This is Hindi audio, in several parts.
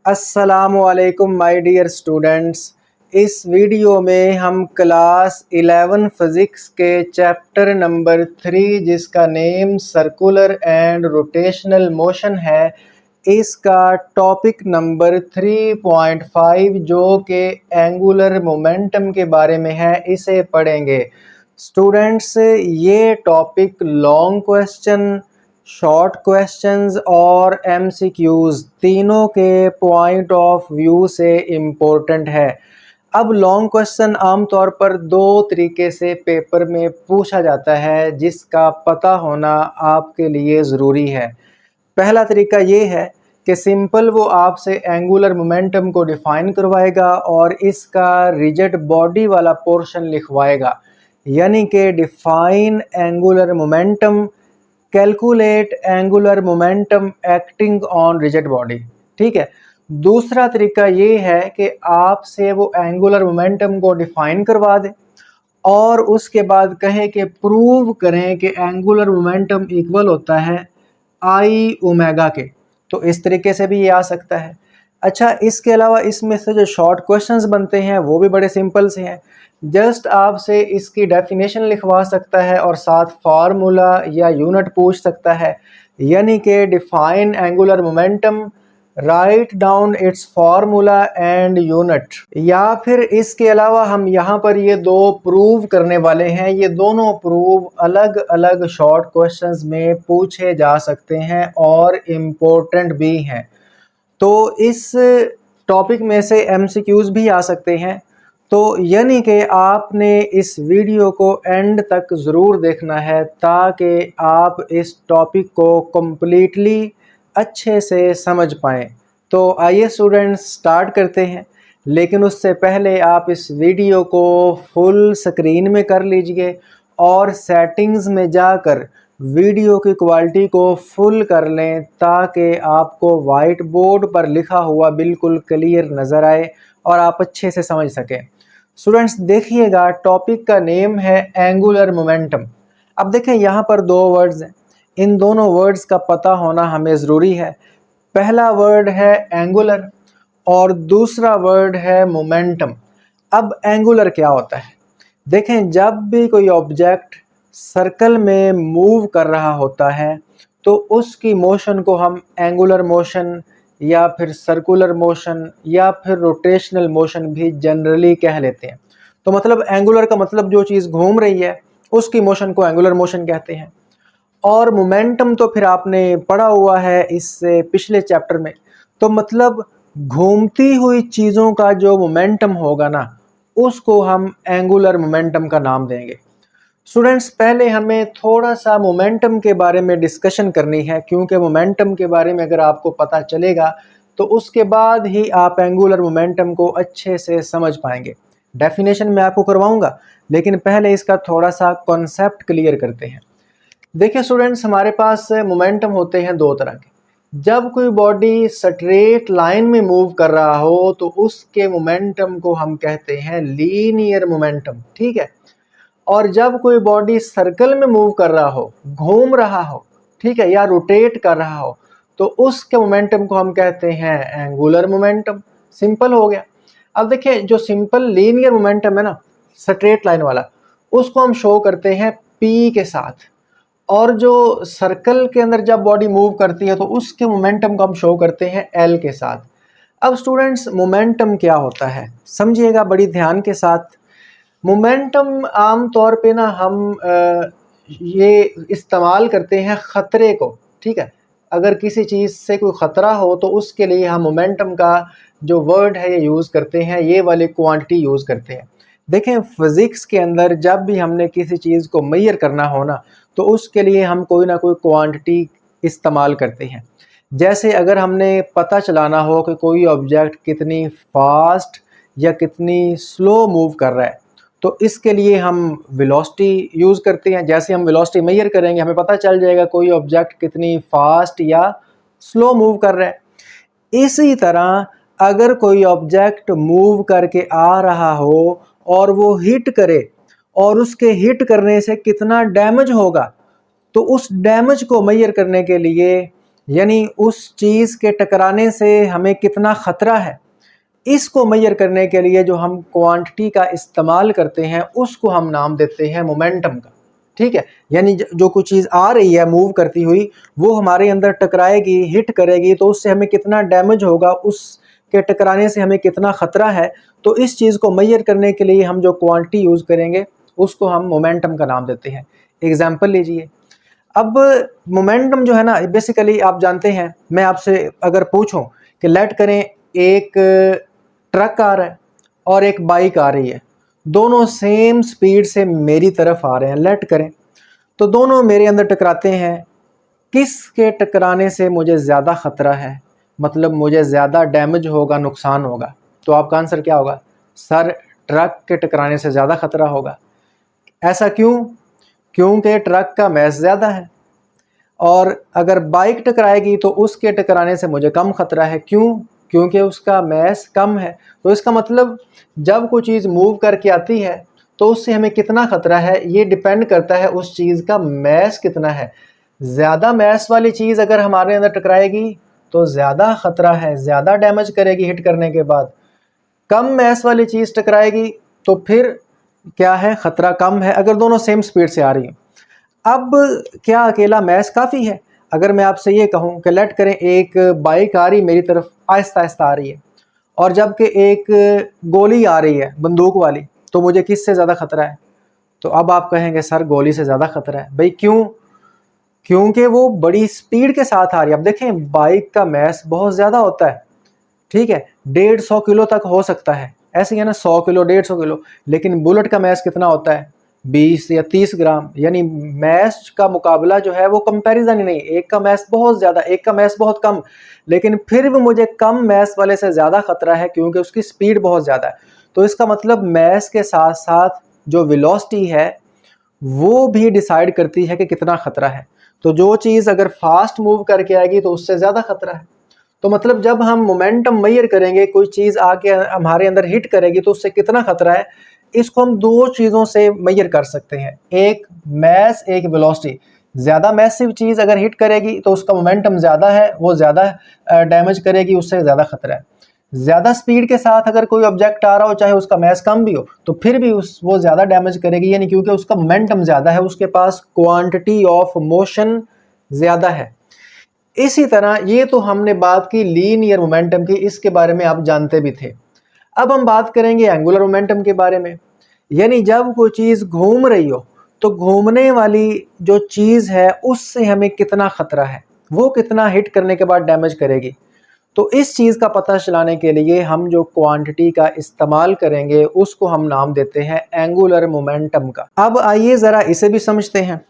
अस्सलामुअलैकुम माय डियर स्टूडेंट्स। इस वीडियो में हम क्लास 11 फिज़िक्स के चैप्टर नंबर 3 जिसका name circular and rotational motion है, इसका टॉपिक नंबर 3.5 जो कि एंगुलर मोमेंटम के बारे में है, इसे पढ़ेंगे। स्टूडेंट्स, ये topic long question, short questions और एमसीक्यूज़ तीनों के पॉइंट ऑफ व्यू से इम्पोर्टेंट है। अब लॉन्ग क्वेश्चन आमतौर पर दो तरीके से पेपर में पूछा जाता है, जिसका पता होना आपके लिए ज़रूरी है। पहला तरीका ये है कि सिंपल वो आपसे एंगुलर मोमेंटम को डिफ़ाइन करवाएगा और इसका रिजिड बॉडी वाला पोर्शन लिखवाएगा, यानी कि define angular momentum, calculate angular momentum acting on rigid body. ठीक है। दूसरा तरीका ये है कि आपसे वो एंगुलर मोमेंटम को डिफ़ाइन करवा दे और उसके बाद कहें कि प्रूव करें कि एंगुलर मोमेंटम इक्वल होता है आई ओमेगा के। तो इस तरीके से भी ये आ सकता है। अच्छा, इसके अलावा इसमें से जो शॉर्ट क्वेश्चंस बनते हैं वो भी बड़े सिंपल से हैं। जस्ट आपसे इसकी डेफिनेशन लिखवा सकता है और साथ फार्मूला या यूनिट पूछ सकता है, यानी कि define angular momentum, write down it's formula and unit. या फिर इसके अलावा हम यहाँ पर ये दो प्रूव करने वाले हैं। ये दोनों प्रूव अलग अलग शॉर्ट क्वेश्चंस में पूछे जा सकते हैं और इम्पोर्टेंट भी हैं। तो इस टॉपिक में से एमसीक्यूज़ भी आ सकते हैं। तो यानी कि आपने इस वीडियो को एंड तक ज़रूर देखना है ताकि आप इस टॉपिक को कम्प्लीटली अच्छे से समझ पाएँ। तो आइए स्टूडेंट्स, स्टार्ट करते हैं। लेकिन उससे पहले आप इस वीडियो को फुल स्क्रीन में कर लीजिए और सेटिंग्स में जाकर वीडियो की क्वालिटी को फुल कर लें ताकि आपको वाइट बोर्ड पर लिखा हुआ बिल्कुल क्लियर नज़र आए और आप अच्छे से समझ सकें। स्टूडेंट्स देखिएगा, टॉपिक का नेम है एंगुलर मोमेंटम। अब देखें, यहाँ पर दो वर्ड्स हैं। इन दोनों वर्ड्स का पता होना हमें ज़रूरी है। पहला वर्ड है एंगुलर और दूसरा वर्ड है मोमेंटम। अब एंगुलर क्या होता है? देखें, जब भी कोई ऑब्जेक्ट सर्कल में मूव कर रहा होता है तो उसकी मोशन को हम एंगुलर मोशन या फिर सर्कुलर मोशन या फिर रोटेशनल मोशन भी जनरली कह लेते हैं। तो मतलब एंगुलर का मतलब जो चीज़ घूम रही है उसकी मोशन को एंगुलर मोशन कहते हैं। और मोमेंटम तो फिर आपने पढ़ा हुआ है इससे पिछले चैप्टर में। तो मतलब घूमती हुई चीज़ों का जो मोमेंटम होगा ना, उसको हम एंगुलर मोमेंटम का नाम देंगे। स्टूडेंट्स, पहले हमें थोड़ा सा मोमेंटम के बारे में डिस्कशन करनी है, क्योंकि मोमेंटम के बारे में अगर आपको पता चलेगा तो उसके बाद ही आप एंगुलर मोमेंटम को अच्छे से समझ पाएंगे। डेफिनेशन मैं आपको करवाऊंगा, लेकिन पहले इसका थोड़ा सा कॉन्सेप्ट क्लियर करते हैं। देखिए स्टूडेंट्स, हमारे पास मोमेंटम होते हैं दो तरह के। जब कोई बॉडी स्ट्रेट लाइन में मूव कर रहा हो तो उसके मोमेंटम को हम कहते हैं लीनियर मोमेंटम। ठीक है। और जब कोई बॉडी सर्कल में मूव कर रहा हो, घूम रहा हो, ठीक है, या रोटेट कर रहा हो, तो उसके मोमेंटम को हम कहते हैं एंगुलर मोमेंटम। सिंपल हो गया। अब देखिए, जो सिंपल लीनियर मोमेंटम है ना, स्ट्रेट लाइन वाला, उसको हम शो करते हैं P के साथ। और जो सर्कल के अंदर जब बॉडी मूव करती है तो उसके मोमेंटम को हम शो करते हैं L के साथ। अब स्टूडेंट्स, मोमेंटम क्या होता है समझिएगा बड़ी ध्यान के साथ। मोमेंटम आम तौर पे ना हम ये इस्तेमाल करते हैं ख़तरे को। ठीक है। अगर किसी चीज़ से कोई ख़तरा हो तो उसके लिए हम मोमेंटम का जो वर्ड है ये यूज़ करते हैं, ये वाली क्वांटिटी यूज़ करते हैं। देखें, फ़िज़िक्स के अंदर जब भी हमने किसी चीज़ को मेजर करना हो ना, तो उसके लिए हम कोई ना कोई क्वांटिटी इस्तेमाल करते हैं। जैसे अगर हमने पता चलाना हो कि कोई ऑब्जेक्ट कितनी फास्ट या कितनी स्लो मूव कर रहा है, तो इसके लिए हम वेलोसिटी यूज़ करते हैं। जैसे हम वेलोसिटी मेजर करेंगे, हमें पता चल जाएगा कोई ऑब्जेक्ट कितनी फास्ट या स्लो मूव कर रहा है। इसी तरह अगर कोई ऑब्जेक्ट मूव करके आ रहा हो और वो हिट करे और उसके हिट करने से कितना डैमेज होगा, तो उस डैमेज को मेजर करने के लिए यानी उस चीज़ के टकराने से हमें कितना ख़तरा है, इसको मेजर करने के लिए जो हम क्वांटिटी का इस्तेमाल करते हैं उसको हम नाम देते हैं मोमेंटम का। ठीक है, यानी जो कोई चीज़ आ रही है मूव करती हुई, वो हमारे अंदर टकराएगी, हिट करेगी, तो उससे हमें कितना डैमेज होगा, उसके टकराने से हमें कितना ख़तरा है, तो इस चीज़ को मेजर करने के लिए हम जो क्वांटिटी यूज़ करेंगे उसको हम मोमेंटम का नाम देते हैं। एग्जाम्पल लीजिए, अब मोमेंटम जो है ना, बेसिकली आप जानते हैं, मैं आपसे अगर पूछूं कि लेट करें एक ट्रक आ रहा है और एक बाइक आ रही है, दोनों सेम स्पीड से मेरी तरफ आ रहे हैं, लेट करें, तो दोनों मेरे अंदर टकराते हैं, किसके टकराने से मुझे ज़्यादा ख़तरा है, मतलब मुझे ज़्यादा डैमेज होगा, नुकसान होगा? तो आपका आंसर क्या होगा? सर, ट्रक के टकराने से ज़्यादा ख़तरा होगा। ऐसा क्यों? क्योंकि ट्रक का मास ज़्यादा है, और अगर बाइक टकराएगी तो उसके टकराने से मुझे कम ख़तरा है। क्यों? क्योंकि उसका मास कम है। तो इसका मतलब जब कोई चीज़ मूव करके आती है तो उससे हमें कितना ख़तरा है, ये डिपेंड करता है उस चीज़ का मास कितना है। ज़्यादा मास वाली चीज़ अगर हमारे अंदर टकराएगी तो ज़्यादा ख़तरा है, ज़्यादा डैमेज करेगी हिट करने के बाद। कम मास वाली चीज़ टकराएगी तो फिर क्या है, ख़तरा कम है, अगर दोनों सेम स्पीड से आ रही हैं। अब क्या अकेला मास काफ़ी है? अगर मैं आपसे ये कहूँ कि लेट करें एक बाइक आ रही मेरी तरफ, आहिस्ता आहिस्ता आ रही है, और जबकि एक गोली आ रही है बंदूक वाली, तो मुझे किससे ज़्यादा ख़तरा है? तो अब आप कहेंगे सर गोली से ज़्यादा ख़तरा है। भाई क्यों? क्योंकि वो बड़ी स्पीड के साथ आ रही है। अब देखें, बाइक का मास बहुत ज़्यादा होता है, ठीक है, 150 किलो तक हो सकता है, ऐसे ही है ना, 100 किलो, 150 किलो, लेकिन बुलेट का मास कितना होता है? 20 या 30 ग्राम। यानी मास का मुकाबला जो है वो कंपैरिजन ही नहीं, एक का मास बहुत ज़्यादा, एक का मास बहुत कम, लेकिन फिर भी मुझे कम मास वाले से ज़्यादा ख़तरा है क्योंकि उसकी स्पीड बहुत ज़्यादा है। तो इसका मतलब मास के साथ साथ जो वेलोसिटी है वो भी डिसाइड करती है कि कितना ख़तरा है। तो जो चीज़ अगर फास्ट मूव करके आएगी तो उससे ज़्यादा ख़तरा है। तो मतलब जब हम मोमेंटम मेजर करेंगे, कोई चीज़ आके हमारे अंदर हिट करेगी तो उससे कितना ख़तरा है, इसको हम दो चीज़ों से मेजर कर सकते हैं, एक मास, एक वेलोसिटी। ज़्यादा मैसिव चीज़ अगर हिट करेगी तो उसका मोमेंटम ज़्यादा है, वो ज़्यादा डैमेज करेगी, उससे ज़्यादा ख़तरा है। ज़्यादा स्पीड के साथ अगर कोई ऑब्जेक्ट आ रहा हो, चाहे उसका मास कम भी हो, तो फिर भी वो ज़्यादा डैमेज करेगी, यानी क्योंकि उसका मोमेंटम ज़्यादा है, उसके पास क्वांटिटी ऑफ मोशन ज़्यादा है। इसी तरह ये तो हमने बात की लीनियर मोमेंटम की, इसके बारे में आप जानते भी थे। अब हम बात करेंगे एंगुलर मोमेंटम के बारे में, यानी जब कोई चीज़ घूम रही हो तो घूमने वाली जो चीज़ है उससे हमें कितना ख़तरा है, वो कितना हिट करने के बाद डैमेज करेगी। तो इस चीज़ का पता चलाने के लिए हम जो क्वांटिटी का इस्तेमाल करेंगे उसको हम नाम देते हैं एंगुलर मोमेंटम का। अब आइए ज़रा इसे भी समझते हैं।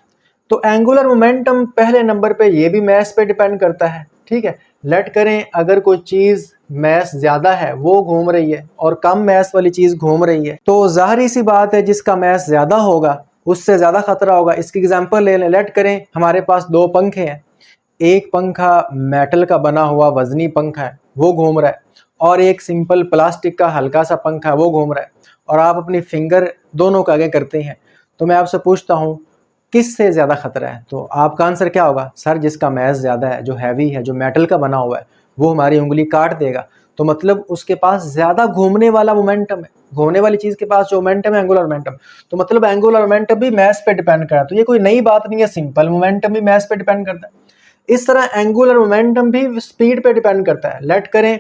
तो एंगुलर मोमेंटम पहले नंबर पे ये भी मास पे डिपेंड करता है, ठीक है। लेट करें अगर कोई चीज़ मास ज़्यादा है वो घूम रही है और कम मास वाली चीज़ घूम रही है, तो ज़ाहिर सी बात है जिसका मास ज़्यादा होगा उससे ज़्यादा ख़तरा होगा। इसकी एग्जांपल ले लें, लेट करें हमारे पास दो पंखे हैं, एक पंखा मेटल का बना हुआ वजनी पंखा है वो घूम रहा है, और एक सिंपल प्लास्टिक का हल्का सा पंखा है वो घूम रहा है, और आप अपनी फिंगर दोनों का आगे करते हैं। तो मैं आपसे पूछता हूँ किससे ज़्यादा ख़तरा है? तो आपका आंसर क्या होगा? सर जिसका मास ज़्यादा है, जो हैवी है, जो मेटल का बना हुआ है, वो हमारी उंगली काट देगा। तो मतलब उसके पास ज़्यादा घूमने वाला मोमेंटम है, घूमने वाली चीज़ के पास जो मोमेंटम है एंगुलर मोमेंटम। तो मतलब एंगुलर मोमेंटम भी मास पे डिपेंड करता है। तो ये कोई नई बात नहीं है, सिंपल मोमेंटम भी मास पे डिपेंड करता है। इस तरह एंगुलर मोमेंटम भी स्पीड पे डिपेंड करता है। लेट करें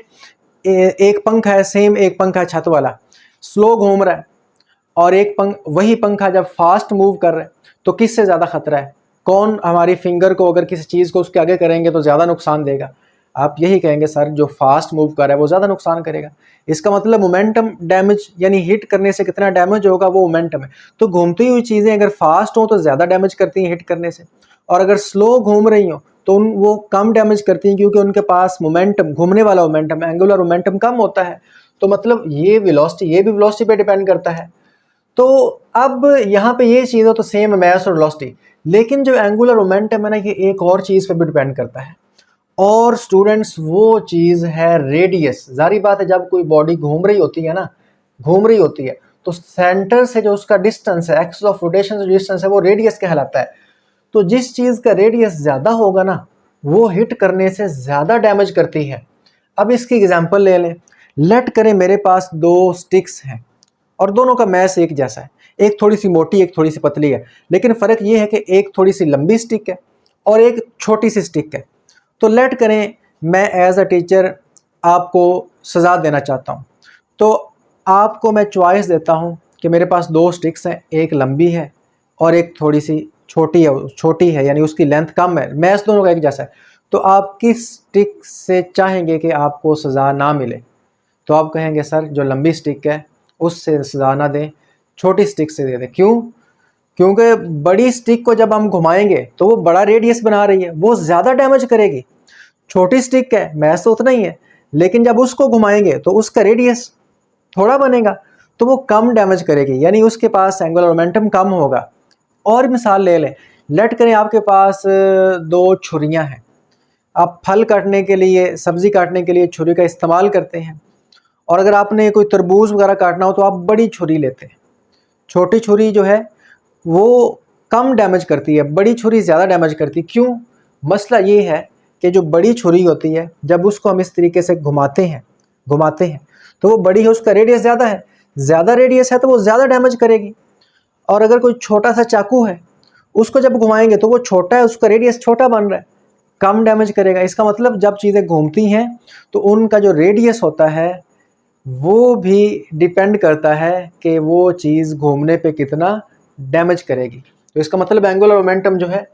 एक पंखा है, सेम एक पंखा छत वाला, स्लो घूम रहा है, और एक वही पंखा जब फास्ट मूव कर रहा है तो किससे ज़्यादा खतरा है? कौन हमारी फिंगर को अगर किसी चीज़ को उसके आगे करेंगे तो ज़्यादा नुकसान देगा? आप यही कहेंगे सर जो फास्ट मूव कर रहा है वो ज़्यादा नुकसान करेगा। इसका मतलब मोमेंटम डैमेज, यानी हिट करने से कितना डैमेज होगा वो मोमेंटम है। तो घूमती हुई चीज़ें अगर फास्ट हो तो ज़्यादा डैमेज करती हैं हिट करने से, और अगर स्लो घूम रही हो तो वो कम डैमेज करती हैं क्योंकि उनके पास मोमेंटम, घूमने वाला मोमेंटम, एंगुलर मोमेंटम कम होता है। तो मतलब ये वेलोसिटी, ये भी वेलोसिटी पे डिपेंड करता है। तो अब यहाँ पे ये चीज़ हो तो सेम मास और वेलोसिटी, लेकिन जो एंगुलर मोमेंटम है ना, ये एक और चीज़ पे भी डिपेंड करता है, और स्टूडेंट्स वो चीज़ है रेडियस। जारी बात है जब कोई बॉडी घूम रही होती है ना, घूम रही होती है, तो सेंटर से जो उसका डिस्टेंस है, एक्सिस ऑफ रोटेशन जो डिस्टेंस है, वो रेडियस कहलाता है। तो जिस चीज़ का रेडियस ज़्यादा होगा ना वो हिट करने से ज़्यादा डैमेज करती है। अब इसकी एग्जांपल ले लें। लेट करें मेरे पास दो स्टिक्स हैं और दोनों का मैस एक जैसा है, एक थोड़ी सी मोटी एक थोड़ी सी पतली है, लेकिन फ़र्क ये है कि एक थोड़ी सी लंबी स्टिक है और एक छोटी सी स्टिक है। तो लेट करें मैं एज अ टीचर आपको सज़ा देना चाहता हूँ, तो आपको मैं चॉइस देता हूँ कि मेरे पास दो स्टिक्स हैं, एक लंबी है और एक थोड़ी सी छोटी है यानी उसकी लेंथ कम है, मैच दोनों का एक जैसा है। तो आप किस स्टिक से चाहेंगे कि आपको सज़ा ना मिले? तो आप कहेंगे सर जो लंबी स्टिक है उससे सज़ा ना दें, छोटी स्टिक से दे दें। क्यों? क्योंकि बड़ी स्टिक को जब हम घुमाएंगे तो वो बड़ा रेडियस बना रही है, वो ज़्यादा डैमेज करेगी। छोटी स्टिक है, मैच तो उतना ही है, लेकिन जब उसको घुमाएंगे तो उसका रेडियस थोड़ा बनेगा, तो वो कम डैमेज करेगी, यानी उसके पास एंगुलर मोमेंटम कम होगा। और मिसाल ले लें, लेट करें आपके पास दो छुरियां हैं, आप फल काटने के लिए, सब्जी काटने के लिए छुरी का इस्तेमाल करते हैं, और अगर आपने कोई तरबूज वगैरह काटना हो तो आप बड़ी छुरी लेते हैं। छोटी छुरी जो है वो कम डैमेज करती है, बड़ी छुरी ज़्यादा डैमेज करती है। क्यों? मसला ये है कि जो बड़ी छुरी होती है जब उसको हम इस तरीके से घुमाते हैं तो वो बड़ी है, उसका रेडियस ज़्यादा है, ज़्यादा रेडियस है तो वो ज़्यादा डैमेज करेगी। और अगर कोई छोटा सा चाकू है उसको जब घुमाएंगे तो वो छोटा है, उसका रेडियस छोटा बन रहा है, कम डैमेज करेगा। इसका मतलब जब चीज़ें घूमती हैं तो उनका जो रेडियस होता है वो भी डिपेंड करता है कि वो चीज़ घूमने पे कितना डैमेज करेगी। तो इसका मतलब एंगुलर मोमेंटम जो है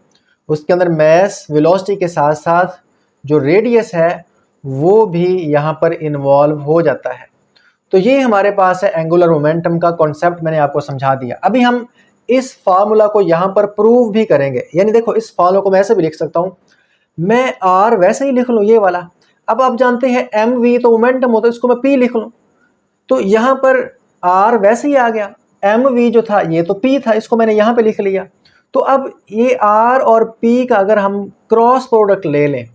उसके अंदर मैस वेलोसिटी के साथ साथ जो रेडियस है वो भी यहाँ पर इन्वॉल्व हो जाता है। तो ये हमारे पास है एंगुलर मोमेंटम का कॉन्सेप्ट, मैंने आपको समझा दिया। अभी हम इस फार्मूला को यहाँ पर प्रूव भी करेंगे, यानी देखो इस फार्मूला को मैं ऐसे भी लिख सकता हूँ, मैं आर वैसे ही लिख लूँ ये वाला। अब आप जानते हैं एम वी तो मोमेंटम होता है, इसको मैं पी लिख लूँ, तो यहाँ पर आर वैसे ही आ गया, एम वी जो था ये तो पी था, इसको मैंने यहाँ पे लिख लिया। तो अब ये आर और पी का अगर हम क्रॉस प्रोडक्ट ले लें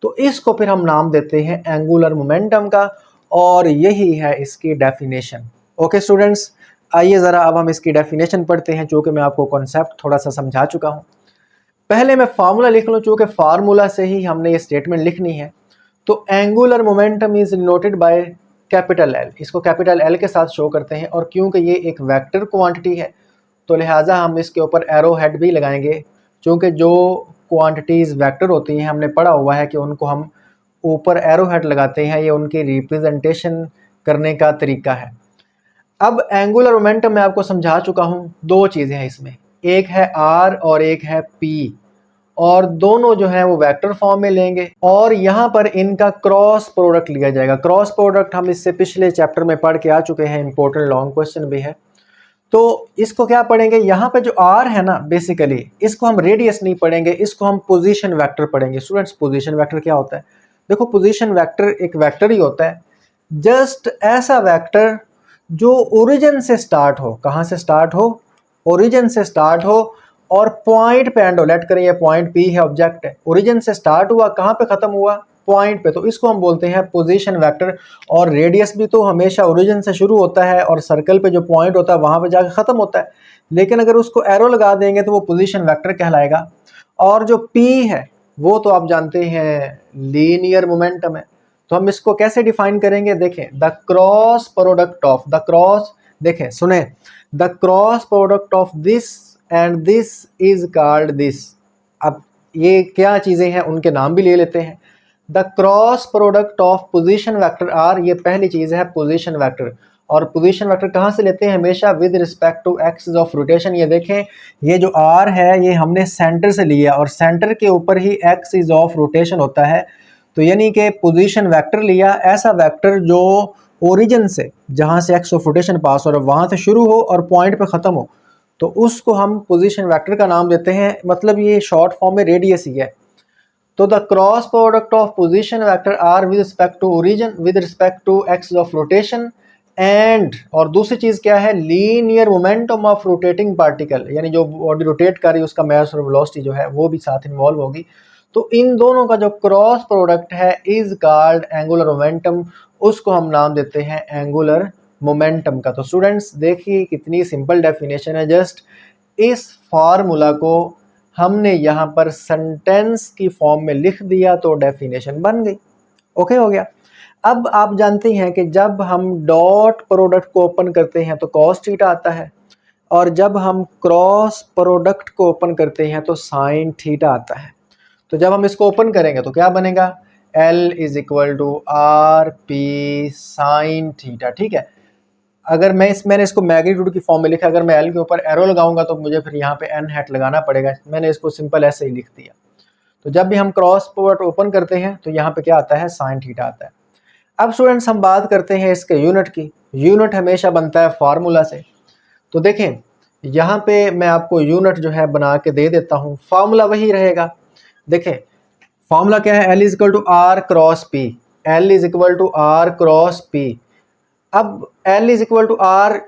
तो इसको फिर हम नाम देते हैं एंगुलर मोमेंटम का, और यही है इसकी डेफिनेशन। ओके स्टूडेंट्स, आइए ज़रा अब हम इसकी डेफिनेशन पढ़ते हैं, जो कि मैं आपको कॉन्सेप्ट थोड़ा सा समझा चुका हूँ। पहले मैं फार्मूला लिख लूँ, चूँकि फार्मूला से ही हमने ये स्टेटमेंट लिखनी है। तो angular momentum is denoted by capital L, इसको कैपिटल एल के साथ शो करते हैं, और क्योंकि ये एक वेक्टर क्वांटिटी है तो लिहाजा हम इसके ऊपर एरो हेड भी लगाएंगे, क्योंकि जो क्वांटिटीज़ वेक्टर होती हैं हमने पढ़ा हुआ है कि उनको हम ऊपर एरो हेड लगाते हैं, ये उनकी रिप्रेजेंटेशन करने का तरीका है। अब एंगुलर मोमेंटम मैं आपको समझा चुका हूँ, दो चीज़ें हैं इसमें, एक है आर और एक है पी, और दोनों जो है वो वेक्टर फॉर्म में लेंगे, और यहाँ पर इनका क्रॉस प्रोडक्ट लिया जाएगा। क्रॉस प्रोडक्ट हम इससे पिछले चैप्टर में पढ़ के आ चुके हैं, इंपॉर्टेंट लॉन्ग क्वेश्चन भी है। तो इसको क्या पढ़ेंगे, यहाँ पे जो आर है ना, बेसिकली इसको हम रेडियस नहीं पढ़ेंगे, इसको हम पोजीशन वेक्टर पढ़ेंगे। स्टूडेंट्स पोजीशन वेक्टर क्या होता है? देखो पोजीशन वेक्टर एक वेक्टर ही होता है, जस्ट ऐसा वेक्टर जो ओरिजिन से स्टार्ट हो। कहाँ से स्टार्ट हो? ओरिजिन से स्टार्ट हो और पॉइंट पे एंड हो। लेट करें ये पॉइंट पी है, ऑब्जेक्ट है, ओरिजिन से स्टार्ट हुआ, कहाँ पे खत्म हुआ? पॉइंट पे, तो इसको हम बोलते हैं पोजीशन वेक्टर। और रेडियस भी तो हमेशा ओरिजिन से शुरू होता है और सर्कल पे जो पॉइंट होता है वहां पे जाकर ख़त्म होता है, लेकिन अगर उसको एरो लगा देंगे तो वो पोजीशन वेक्टर कहलाएगा। और जो P है वो तो आप जानते हैं लीनियर मोमेंटम है, तो हम इसको कैसे डिफाइन करेंगे? देखें, the cross product of, the cross, देखें सुने, the cross product of this and this is called this. अब ये क्या चीज़ें हैं उनके नाम भी ले लेते हैं। The cross product of position vector r, ये पहली चीज़ है पोजीशन वेक्टर। और पोजीशन वेक्टर कहाँ से लेते हैं? हमेशा with respect to axis of rotation. ये देखें, ये जो आर है ये हमने सेंटर से लिया और सेंटर के ऊपर ही एक्सिस ऑफ रोटेशन होता है। तो यानी कि पोजीशन वेक्टर लिया, ऐसा वेक्टर जो ओरिजिन से, जहाँ से एक्स ऑफ रोटेशन पास हो और वहाँ से शुरू हो और पॉइंट पे ख़त्म हो, तो उसको हम पोजीशन वेक्टर का नाम देते हैं। मतलब ये शॉर्ट फॉर्म में रेडियस ही है। तो the cross product of position vector r with respect to origin with respect to axis of rotation and, और दूसरी चीज़ क्या है? Linear momentum of rotating particle, यानी जो बॉडी रोटेट कर रही है उसका मास और वेलोसिटी जो है वो भी साथ इन्वॉल्व होगी। तो इन दोनों का जो क्रॉस प्रोडक्ट है इज कॉल्ड एंगुलर मोमेंटम, उसको हम नाम देते हैं एंगुलर मोमेंटम का। तो स्टूडेंट्स देखिए कितनी सिंपल डेफिनेशन है, जस्ट इस फार्मूला को हमने यहाँ पर सेंटेंस की फॉर्म में लिख दिया तो डेफिनेशन बन गई। ओके हो गया। अब आप जानते हैं कि जब हम डॉट प्रोडक्ट को ओपन करते हैं तो कॉस थीटा आता है, और जब हम क्रॉस प्रोडक्ट को ओपन करते हैं तो साइन थीटा आता है। तो जब हम इसको ओपन करेंगे तो क्या बनेगा, L is equal to r p sine theta. ठीक है, अगर मैंने इसको मैग्नीट्यूड की फॉर्म में लिखा, अगर मैं L के ऊपर एरो लगाऊंगा तो मुझे फिर यहाँ पे n हैट लगाना पड़ेगा। मैंने इसको सिंपल ऐसे ही लिख दिया। तो जब भी हम क्रॉस प्रोडक्ट ओपन करते हैं तो यहाँ पे क्या आता है, साइन थीटा आता है। अब स्टूडेंट्स हम बात करते हैं इसके यूनिट की। यूनिट हमेशा बनता है फार्मूला से। तो देखें यहाँ पे मैं आपको यूनिट जो है बना के दे देता हूँ, फार्मूला वही रहेगा। देखें फार्मूला क्या है, L is equal to r cross p. L is equal to r cross p. अब L is equal to r,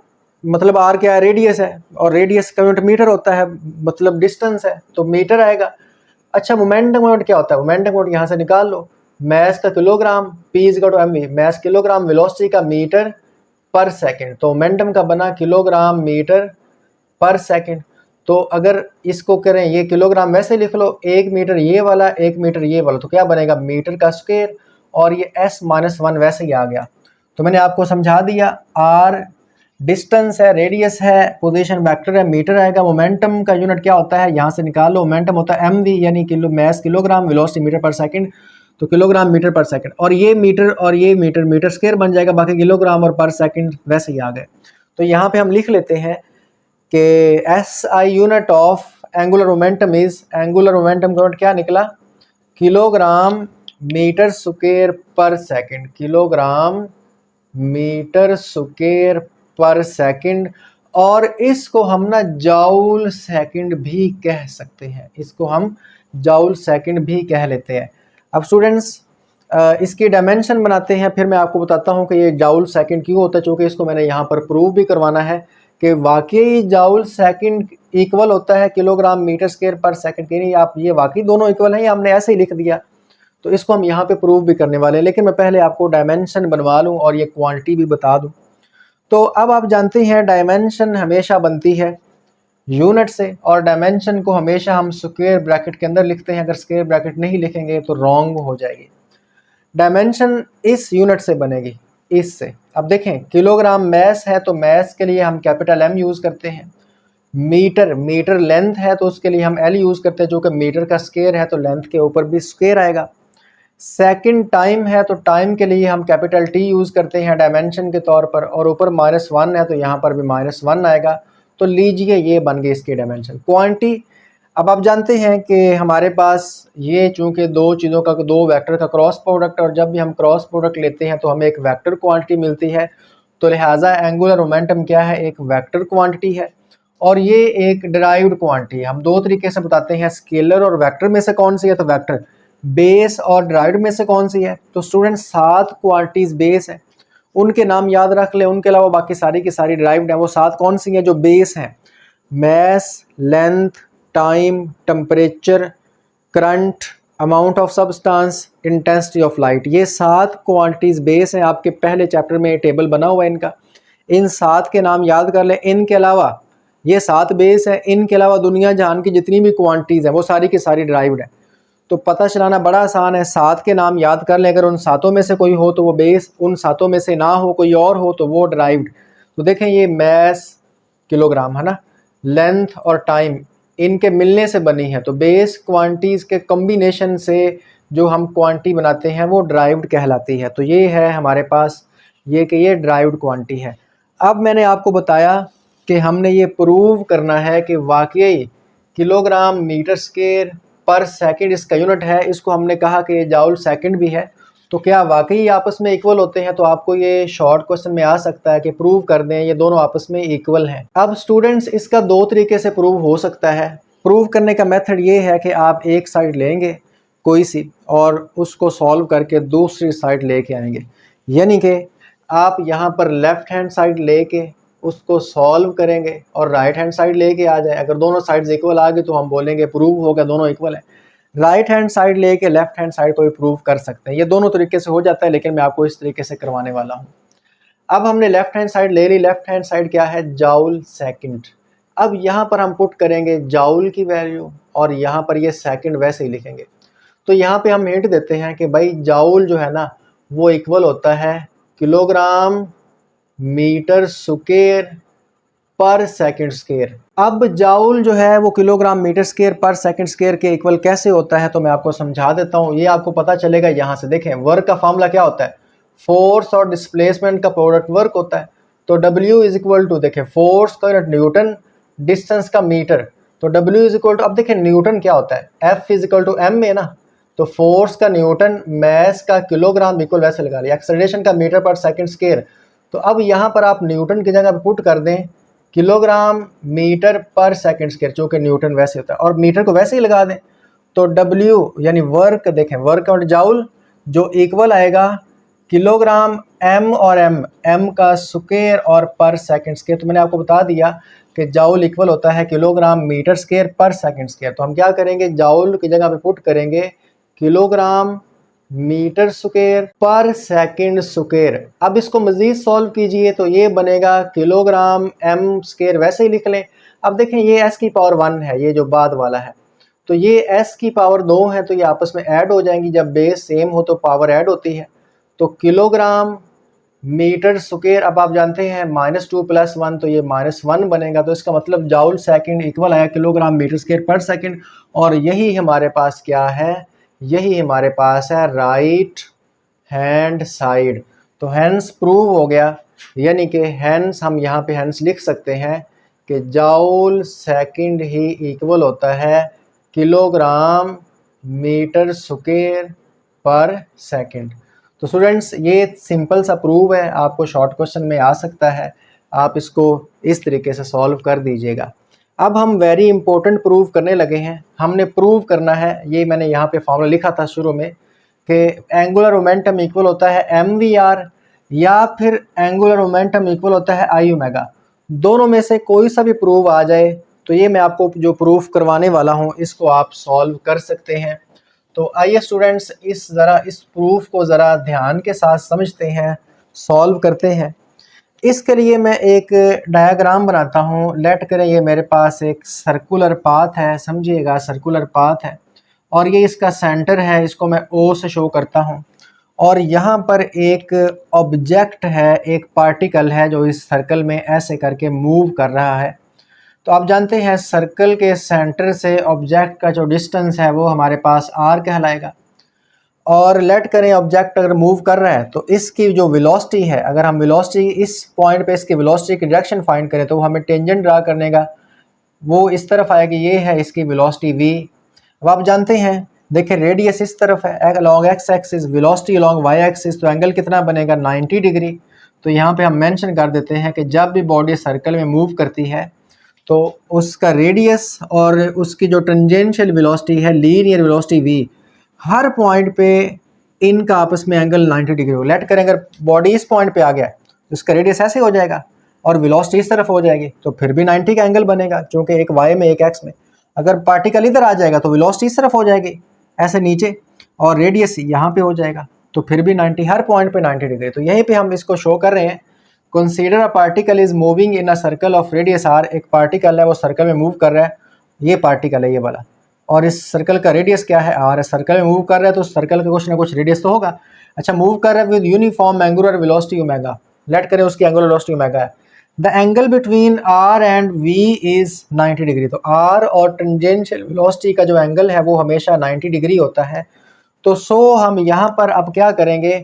मतलब आर क्या है, रेडियस है, और रेडियस का यूनिट मीटर होता है, मतलब डिस्टेंस है तो मीटर आएगा। अच्छा मोमेंटम यूनिट क्या होता है, मोमेंटम यूनिट यहाँ से निकाल लो, मैस का kilogram, P is equal to mv, mass kilogram, velocity का मीटर पर सेकंड, तो मोमेंटम का बना किलोग्राम मीटर पर सेकंड। तो अगर इसको करें ये किलोग्राम वैसे लिख लो, 1 मीटर ये वाला, 1 मीटर ये वाला, तो क्या बनेगा, मीटर का स्क्वायर, और ये s-1 वैसे ही आ गया। तो मैंने आपको समझा दिया, r डिस्टेंस है, रेडियस है, पोजीशन वेक्टर है, मीटर आएगा। मोमेंटम का यूनिट क्या होता है, यहाँ से निकाल लो, मोमेंटम होता है mv यानी kilo, mass kilogram, velocity metre per second, तो किलोग्राम मीटर पर सेकंड, और ये मीटर और ये मीटर, मीटर स्क्वायर बन जाएगा, बाकी किलोग्राम और पर सेकंड वैसे ही आ गए। तो यहाँ पे हम लिख लेते हैं कि SI unit of angular momentum is, angular momentum का यूनिट क्या निकला, किलोग्राम मीटर स्क्वायर पर सेकंड, किलोग्राम मीटर स्क्वायर पर सेकंड। और इसको हम ना जाउल सेकंड भी कह सकते हैं, इसको हम जाउल सेकंड भी कह लेते हैं। अब स्टूडेंट्स इसकी डायमेंशन बनाते हैं, फिर मैं आपको बताता हूँ कि ये जाउल सेकंड क्यों होता है, चूँकि इसको मैंने यहाँ पर प्रूव भी करवाना है कि वाकई जाउल सेकंड इक्वल होता है किलोग्राम मीटर स्क्वायर पर सेकंड के। नहीं, आप ये वाकई दोनों इक्वल हैं, हमने ऐसे ही लिख दिया, तो इसको हम यहाँ पे प्रूव भी करने वाले हैं। लेकिन मैं पहले आपको डायमेंशन बनवा लूँ और ये क्वांटिटी भी बता दूँ। तो अब आप जानते हैं डायमेंशन हमेशा बनती है यूनिट से, और डायमेंशन को हमेशा हम स्क्वायर ब्रैकेट के अंदर लिखते हैं। अगर स्क्वायर ब्रैकेट नहीं लिखेंगे तो रॉन्ग हो जाएगी। डायमेंशन इस यूनिट से बनेगी, इससे। अब देखें किलोग्राम मैस है तो मैस के लिए हम कैपिटल M यूज़ करते हैं। मीटर, मीटर लेंथ है तो उसके लिए हम L यूज़ करते हैं, जो कि मीटर का स्क्वायर है तो लेंथ के ऊपर भी स्क्वायर आएगा। सेकंड टाइम है तो टाइम के लिए हम कैपिटल T यूज़ करते हैं डायमेंशन के तौर पर, और ऊपर -1 है तो यहाँ पर भी -1 आएगा। तो लीजिए ये बन गई इसकी डायमेंशन। क्वांटिटी, अब आप जानते हैं कि हमारे पास ये चूँकि दो चीज़ों का, दो वेक्टर का क्रॉस प्रोडक्ट, और जब भी हम क्रॉस प्रोडक्ट लेते हैं तो हमें एक वेक्टर क्वांटिटी मिलती है, तो लिहाजा एंगुलर मोमेंटम क्या है, एक वेक्टर क्वांटिटी है, और ये एक डिराइव्ड क्वांटिटी है। हम दो तरीके से बताते हैं, स्केलर और वेक्टर में से कौन सी है, तो वेक्टर। बेस और डिराइव्ड में से कौन सी है, तो स्टूडेंट 7 क्वांटिटीज़ बेस है, उनके नाम याद रख लें, उनके अलावा बाकी सारी की सारी डिराइव्ड है। वो 7 कौन सी हैं जो बेस हैं, mass, length, time, temperature, current, amount of substance, intensity of light. ये 7 क्वांटिटीज़ बेस हैं। आपके पहले चैप्टर में टेबल बना हुआ है इनका, इन 7 के नाम याद कर लें। इनके अलावा ये 7 बेस है, इनके अलावा दुनिया जहान की जितनी भी क्वांटिटीज़ हैं वो सारी की सारी डिराइव्ड है। तो पता चलाना बड़ा आसान है, 7 के नाम याद कर लें। अगर उन 7 में से कोई हो तो वो बेस, उन 7 में से ना हो, कोई और हो तो वो डिराइव्ड। तो देखें ये मैस किलोग्राम है ना, लेंथ और टाइम इनके मिलने से बनी है, तो बेस क्वांटिटीज़ के कॉम्बिनेशन से जो हम क्वांटिटी बनाते हैं वो डिराइव्ड कहलाती है। तो ये है हमारे पास ये कि ये डिराइव्ड क्वांटिटी है। अब मैंने आपको बताया कि हमने ये प्रूव करना है कि वाकई किलोग्राम मीटर स्क्वायर पर सेकंड इसका यूनिट है। इसको हमने कहा कि ये जाउल सेकंड भी है, तो क्या वाकई आपस में इक्वल होते हैं। तो आपको ये शॉर्ट क्वेश्चन में आ सकता है कि प्रूव कर दें ये दोनों आपस में इक्वल हैं। अब स्टूडेंट्स इसका दो तरीके से प्रूव हो सकता है। प्रूव करने का मेथड ये है कि आप एक साइड लेंगे कोई सी और उसको सॉल्व करके दूसरी साइड लेके आएंगे, यानी कि आप यहाँ पर लेफ़्ट हैंड साइड लेके उसको सॉल्व करेंगे और राइट हैंड साइड लेके आ जाए। अगर दोनों साइड्स इक्वल आ गए तो हम बोलेंगे प्रूव हो गया, दोनों इक्वल है। राइट हैंड साइड लेके लेफ्ट हैंड साइड को भी प्रूव कर सकते हैं। ये दोनों तरीके से हो जाता है, लेकिन मैं आपको इस तरीके से करवाने वाला हूँ। अब हमने लेफ्ट हैंड साइड ले ली। लेफ्ट हैंड साइड क्या है, जाउल सेकंड। अब यहाँ पर हम पुट करेंगे जाउल की वैल्यू और यहाँ पर ये सेकंड वैसे ही लिखेंगे। तो यहाँ पे हम हिंट देते हैं कि भाई जाउल जो है ना वो इक्वल होता है किलोग्राम मीटर स्क्वायर पर सेकंड स्क्वायर। अब जाउल जो है वो किलोग्राम मीटर स्क्वायर पर सेकंड स्क्वायर के इक्वल कैसे होता है तो मैं आपको समझा देता हूँ। ये आपको पता चलेगा यहाँ से। देखें वर्क का फॉर्मूला क्या होता है, फोर्स और डिस्प्लेसमेंट का प्रोडक्ट वर्क होता है। तो W इज इक्वल टू, देखें फोर्स का यूनिट न्यूटन, डिस्टेंस का मीटर, तो W इज इक्वल टू, अब देखें न्यूटन क्या होता है, F is equal to M में ना, तो फोर्स का न्यूटन, मैस का किलोग्राम इक्वल वैसे लगा लिया, एक्सेलरेशन का मीटर पर सेकंड स्क्वायर। तो अब यहाँ पर आप न्यूटन की जगह पुट कर दें kilogram metre per second square, जो कि न्यूटन वैसे होता है, और मीटर को वैसे ही लगा दें। तो W यानी वर्क, देखें वर्क और जाउल जो इक्वल आएगा किलोग्राम M और M का स्क्वायर और पर सेकंड स्क्वायर। तो मैंने आपको बता दिया कि जाउल इक्वल होता है किलोग्राम मीटर स्क्वायर पर सेकंड स्क्वायर। तो हम क्या करेंगे, जाउल की जगह पे पुट करेंगे किलोग्राम मीटर स्क्वायर पर सेकंड स्क्वायर। अब इसको मजीद सॉल्व कीजिए तो ये बनेगा किलोग्राम M स्क्वायर, वैसे ही लिख लें। अब देखें ये S की पावर 1 है, ये जो बाद वाला है, तो ये S की पावर 2 है, तो ये आपस में ऐड हो जाएंगी। जब बेस सेम हो तो पावर ऐड होती है। तो किलोग्राम मीटर स्क्वायर, अब आप जानते हैं -2 + 1 तो ये -1 बनेगा। तो इसका मतलब जाउल सेकंड इक्वल आया किलोग्राम मीटर स्क्वायर पर सेकंड। और यही हमारे पास क्या है, यही हमारे पास है राइट हैंड साइड। तो हैंस प्रूव हो गया, यानी कि हैंस हम यहाँ पे हैंस लिख सकते हैं कि जाउल सेकंड ही इक्वल होता है किलोग्राम मीटर स्क्वायर पर सेकंड। तो स्टूडेंट्स ये सिंपल सा प्रूव है, आपको शॉर्ट क्वेश्चन में आ सकता है, आप इसको इस तरीके से सॉल्व कर दीजिएगा। अब हम वेरी इंपॉर्टेंट प्रूव करने लगे हैं। हमने प्रूव करना है, ये मैंने यहाँ पे फॉर्मूला लिखा था शुरू में कि एंगुलर मोमेंटम इक्वल होता है MVR या फिर एंगुलर मोमेंटम इक्वल होता है I ओमेगा। दोनों में से कोई सा भी प्रूव आ जाए तो ये मैं आपको जो प्रूफ करवाने वाला हूँ इसको आप सॉल्व कर सकते हैं। तो आइए स्टूडेंट्स इस प्रूफ को ज़रा ध्यान के साथ समझते हैं, सॉल्व करते हैं। इसके लिए मैं एक डायग्राम बनाता हूँ। लेट करें ये मेरे पास एक सर्कुलर पाथ है, समझिएगा सर्कुलर पाथ है, और ये इसका सेंटर है, इसको मैं O से शो करता हूँ। और यहाँ पर एक ऑब्जेक्ट है, एक पार्टिकल है जो इस सर्कल में ऐसे करके मूव कर रहा है। तो आप जानते हैं सर्कल के सेंटर से ऑब्जेक्ट का जो डिस्टेंस है वो हमारे पास R कहलाएगा। और लेट करें ऑब्जेक्ट अगर मूव कर रहा है तो इसकी जो वेलोसिटी है, अगर हम वेलोसिटी इस पॉइंट पे इसकी वेलोसिटी की डायरेक्शन फाइंड करें तो हमें टेंजेंट ड्रा करने का, वो इस तरफ आएगी, ये है इसकी वेलोसिटी v। अब आप जानते हैं देखिए रेडियस इस तरफ है along x axis, velocity along y axis, तो एंगल कितना बनेगा 90 डिग्री। तो यहाँ पे हम मेंशन कर देते हैं कि जब भी बॉडी सर्कल में मूव करती है तो उसका रेडियस और उसकी जो टेंजेंशियल वेलोसिटी है, लीनियर वेलोसिटी v, हर पॉइंट पे इनका आपस में एंगल 90 डिग्री हो। लेट करें अगर बॉडी इस पॉइंट पे आ गया तो इसका रेडियस ऐसे हो जाएगा और वेलोसिटी इस तरफ हो जाएगी, तो फिर भी 90 का एंगल बनेगा, क्योंकि एक y में एक x में। अगर पार्टिकल इधर आ जाएगा तो वेलोसिटी इस तरफ हो जाएगी ऐसे नीचे, और रेडियस यहाँ पे हो जाएगा, तो फिर भी 90, हर पॉइंट पे 90 डिग्री। तो यहीं पे हम इसको शो कर रहे हैं। Consider a particle is moving in a circle of radius r। एक पार्टिकल है वो सर्कल में मूव कर रहा है, ये पार्टिकल है ये वाला, और इस सर्कल का रेडियस क्या है r। सर्कल में मूव कर रहा है तो सर्कल का कुछ ना कुछ रेडियस तो होगा। अच्छा, मूव कर रहा है with uniform angular velocity omega. Let करें उसकी एंगुलर वेलोसिटी ओमेगा है। The angle between r and v is 90 degree. तो r और टेंजेंशियल वेलोसिटी का जो एंगल है वो हमेशा 90 डिग्री होता है। तो हम यहाँ पर अब क्या करेंगे,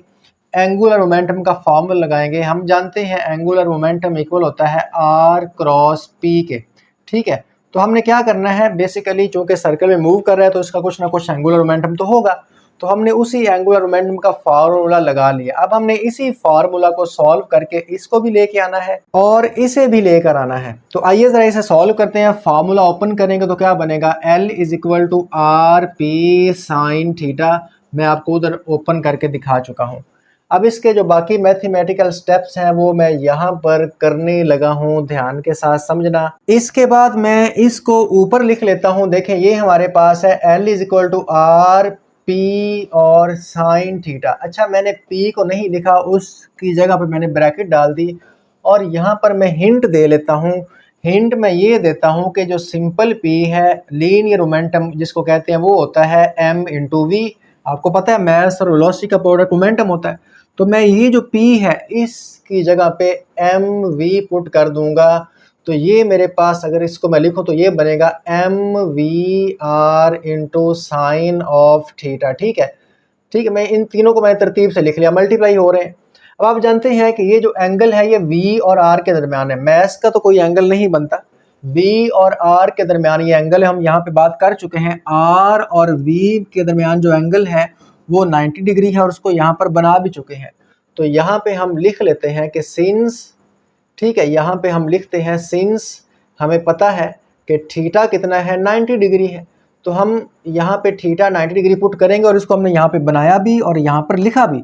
एंगुलर मोमेंटम का फॉर्मूला लगाएंगे। हम जानते हैं एंगुलर मोमेंटम इक्वल होता है r क्रॉस p के, ठीक है। तो हमने क्या करना है, बेसिकली चूंकि सर्कल में मूव कर रहा है तो इसका कुछ ना कुछ एंगुलर मोमेंटम तो होगा, तो हमने उसी एंगुलर मोमेंटम का फार्मूला लगा लिया। अब हमने इसी फार्मूला को सॉल्व करके इसको भी लेके आना है और इसे भी लेकर आना है। तो आइए जरा इसे सॉल्व करते हैं। फार्मूला ओपन करेंगे तो क्या बनेगा, L is equal to r p sine theta. मैं आपको उधर ओपन करके दिखा चुका हूँ। अब इसके जो बाकी मैथमेटिकल स्टेप्स हैं वो मैं यहाँ पर करने लगा हूँ, ध्यान के साथ समझना। इसके बाद मैं इसको ऊपर लिख लेता हूँ। देखें ये हमारे पास है L is equal to r p और साइन थीटा। अच्छा, मैंने पी को नहीं लिखा, उसकी जगह पर मैंने ब्रैकेट डाल दी, और यहाँ पर मैं हिंट दे लेता हूँ हिंट मैं ये देता हूँ कि जो सिंपल पी है लीनियर मोमेंटम जिसको कहते हैं वो होता है m इंटू वी। आपको पता है मास और वेलोसिटी का प्रोडक्ट मोमेंटम होता है। तो मैं ये जो p है इसकी जगह पे एम वी पुट कर दूंगा। तो ये मेरे पास अगर इसको मैं लिखूँ तो ये बनेगा m v r into sine of theta. ठीक है, ठीक है, मैं इन तीनों को मैंने तरतीब से लिख लिया, मल्टीप्लाई हो रहे हैं। अब आप जानते हैं कि ये जो एंगल है ये V और R के दरमियान है। मैस का तो कोई एंगल नहीं बनता, V और R के दरमियान ये एंगल है। हम यहाँ पे बात कर चुके हैं R और V के दरमियान जो एंगल है वो 90 डिग्री है और उसको यहाँ पर बना भी चुके हैं। तो यहाँ पे हम लिख लेते हैं कि सिंस, ठीक है, यहाँ पे हम लिखते हैं सिंस हमें पता है कि थीटा कितना है 90 डिग्री है। तो हम यहाँ पे थीटा 90 डिग्री पुट करेंगे और इसको हमने यहाँ पे बनाया भी और यहाँ पर लिखा भी।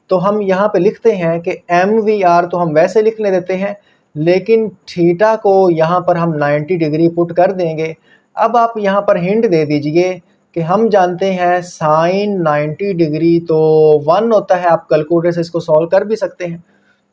तो हम यहाँ पे लिखते हैं कि एम वी आर तो हम वैसे लिखने देते हैं, लेकिन थीटा को यहाँ पर हम 90 डिग्री पुट कर देंगे। अब आप यहाँ पर हिंट दे दीजिए कि हम जानते हैं साइन 90 डिग्री तो 1 होता है। आप कैलकुलेटर से इसको सॉल्व कर भी सकते हैं।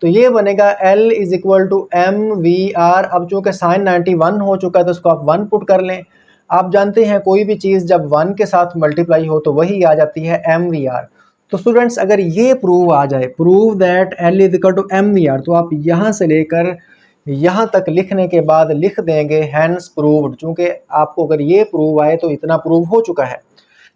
तो ये बनेगा L is equal to m v r. अब चूँकि साइन 91 हो चुका है तो उसको आप 1 पुट कर लें। आप जानते हैं कोई भी चीज़ जब 1 के साथ मल्टीप्लाई हो तो वही आ जाती है एम वी आर। तो स्टूडेंट्स अगर ये प्रूव आ जाए, prove that L is equal to m v r, तो आप यहाँ से लेकर यहाँ तक लिखने के बाद लिख देंगे हैंस प्रूव्ड। चूँकि आपको अगर ये प्रूव आए तो इतना प्रूव हो चुका है।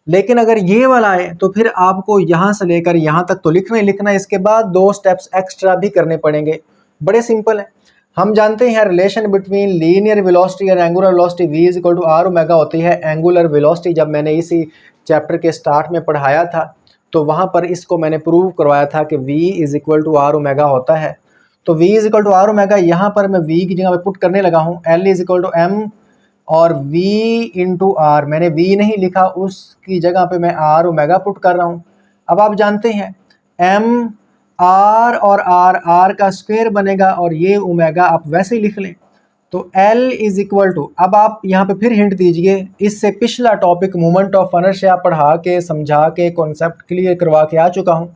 लेकिन अगर ये वाला आए तो फिर आपको यहाँ से लेकर यहाँ तक तो लिखना ही लिखना है, इसके बाद 2 स्टेप्स एक्स्ट्रा भी करने पड़ेंगे। बड़े सिंपल है। हम जानते हैं रिलेशन बिटवीन लीनियर वेलोसिटी और angular velocity v is equal to r omega होती है। एंगुलर वेलोसिटी जब मैंने इसी चैप्टर के स्टार्ट में पढ़ाया था तो वहाँ पर इसको मैंने प्रूव करवाया था कि v is equal to r omega होता है। तो v is equal to r omega यहाँ पर मैं v की जगह पे पुट करने लगा हूँ। L is equal to m और v इंटू आर, मैंने v नहीं लिखा, उसकी जगह पे मैं r ओमेगा पुट कर रहा हूँ। अब आप जानते हैं m r और r का स्क्वायर बनेगा और ये ओमेगा आप वैसे ही लिख लें। तो L इज इक्वल टू, अब आप यहाँ पे फिर हिंट दीजिए। इससे पिछला टॉपिक मोमेंट ऑफ इनर्शिया पढ़ा के समझा के कॉन्सेप्ट क्लियर करवा के आ चुका हूँ